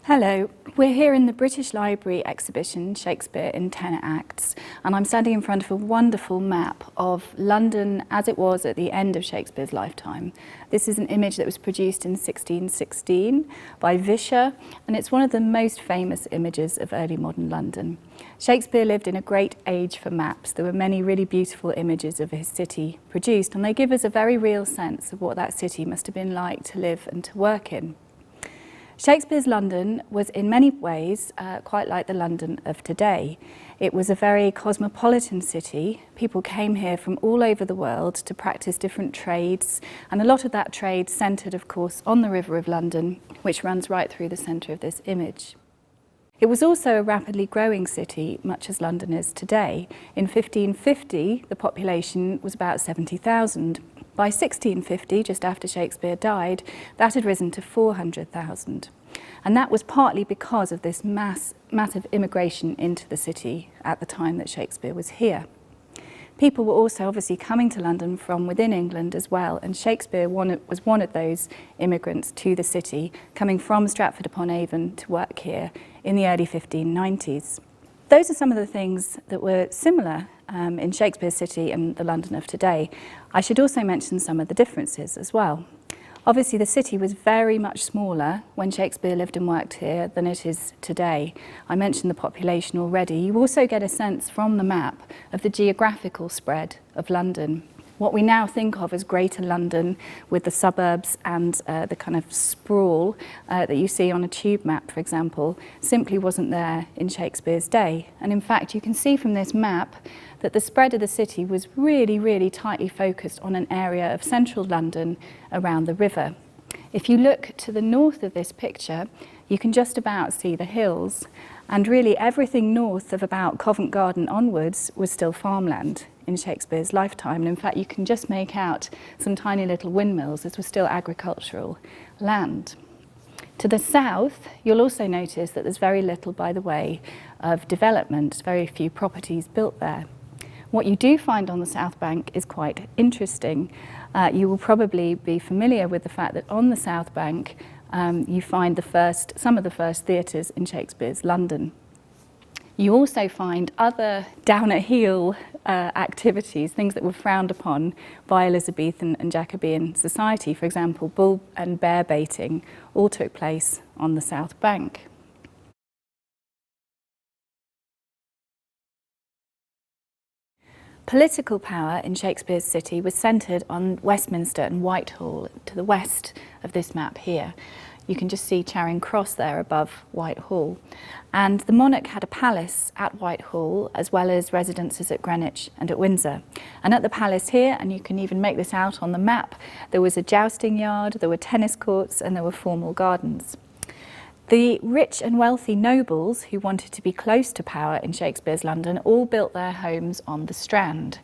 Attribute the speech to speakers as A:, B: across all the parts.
A: Hello, we're here in the British Library exhibition Shakespeare in 10 Acts, and I'm standing in front of a wonderful map of London as it was at the end of Shakespeare's lifetime. This is an image that was produced in 1616 by Visccher, and it's one of the most famous images of early modern London. Shakespeare lived in a great age for maps. There were many really beautiful images of his city produced, and they give us a very real sense of what that city must have been like to live and to work in. Shakespeare's London was in many ways quite like the London of today. It was a very cosmopolitan city. People came here from all over the world to practice different trades, and a lot of that trade centred, of course, on the River of London, which runs right through the centre of this image. It was also a rapidly growing city, much as London is today. In 1550, the population was about 70,000. By 1650, just after Shakespeare died, that had risen to 400,000. And that was partly because of this massive immigration into the city at the time that Shakespeare was here. People were also obviously coming to London from within England as well, and Shakespeare was one of those immigrants to the city, coming from Stratford-upon-Avon to work here in the early 1590s. Those are some of the things that were similar in Shakespeare's city and the London of today. I should also mention some of the differences as well. Obviously, the city was very much smaller when Shakespeare lived and worked here than it is today. I mentioned the population already. You also get a sense from the map of the geographical spread of London. What we now think of as Greater London with the suburbs and the kind of sprawl that you see on a tube map, for example, simply wasn't there in Shakespeare's day. And in fact, you can see from this map that the spread of the city was really tightly focused on an area of central London around the river. If you look to the north of this picture, you can just about see the hills, and really everything north of about Covent Garden onwards was still farmland in Shakespeare's lifetime. And in fact, you can just make out some tiny little windmills. This was still agricultural land. To the south, you'll also notice that there's very little by the way of development, very few properties built there. What you do find on the South Bank is quite interesting. You will probably be familiar with the fact that on the South Bank you find some of the first theatres in Shakespeare's London. You also find other down-at-heel activities, things that were frowned upon by Elizabethan and Jacobean society. For example, bull and bear baiting all took place on the South Bank. Political power in Shakespeare's city was centred on Westminster and Whitehall, to the west of this map here. You can just see Charing Cross there above Whitehall. And the monarch had a palace at Whitehall, as well as residences at Greenwich and at Windsor. And at the palace here, and you can even make this out on the map, there was a jousting yard, there were tennis courts, and there were formal gardens. The rich and wealthy nobles who wanted to be close to power in Shakespeare's London all built their homes on the Strand.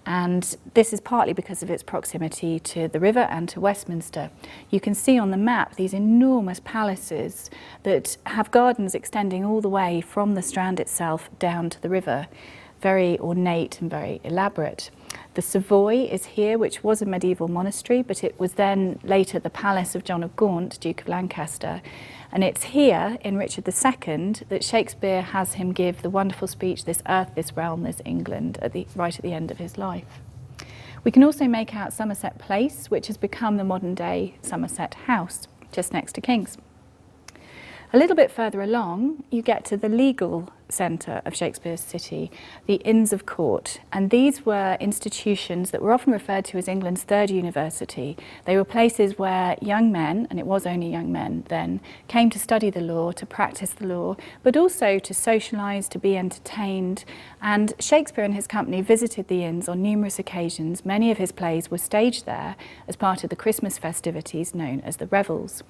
A: And this is partly because of its proximity to the river and to Westminster. You can see on the map these enormous palaces that have gardens extending all the way from the Strand itself down to the river. Very ornate and very elaborate. The Savoy is here, which was a medieval monastery, but it was then later the palace of John of Gaunt, Duke of Lancaster. And it's here, in Richard II, that Shakespeare has him give the wonderful speech, "This earth, this realm, this England," right at the end of his life. We can also make out Somerset Place, which has become the modern-day Somerset House, just next to King's. A little bit further along, you get to the legal centre of Shakespeare's city, the Inns of Court, and these were institutions that were often referred to as England's third university. They were places where young men, and it was only young men then, came to study the law, to practice the law, but also to socialise, to be entertained. And Shakespeare and his company visited the inns on numerous occasions. Many of his plays were staged there as part of the Christmas festivities known as the Revels.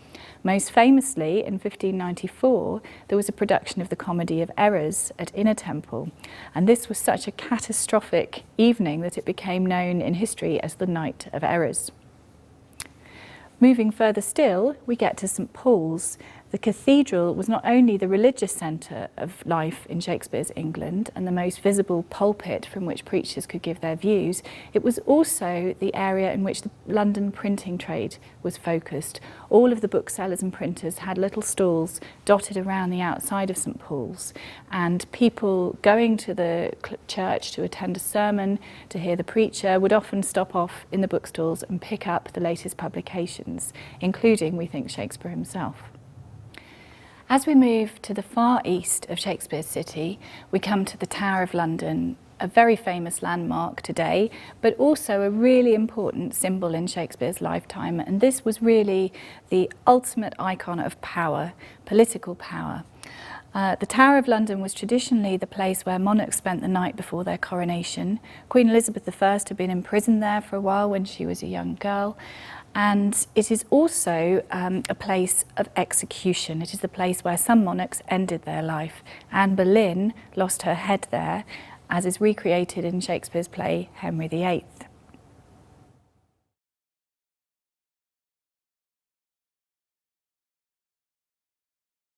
A: Most famously, in 1594, there was a production of the comedy of Errors at Inner Temple, and this was such a catastrophic evening that it became known in history as the Night of Errors. Moving further still, we get to St Paul's. The cathedral was not only the religious centre of life in Shakespeare's England and the most visible pulpit from which preachers could give their views, it was also the area in which the London printing trade was focused. All of the booksellers and printers had little stalls dotted around the outside of St Paul's, and people going to the church to attend a sermon, to hear the preacher, would often stop off in the bookstalls and pick up the latest publications, including, we think, Shakespeare himself. As we move to the far east of Shakespeare's city, we come to the Tower of London, a very famous landmark today, but also a really important symbol in Shakespeare's lifetime. And this was really the ultimate icon of power, political power. The Tower of London was traditionally the place where monarchs spent the night before their coronation. Queen Elizabeth I had been imprisoned there for a while when she was a young girl. And it is also a place of execution. It is the place where some monarchs ended their life. Anne Boleyn lost her head there, as is recreated in Shakespeare's play Henry VIII.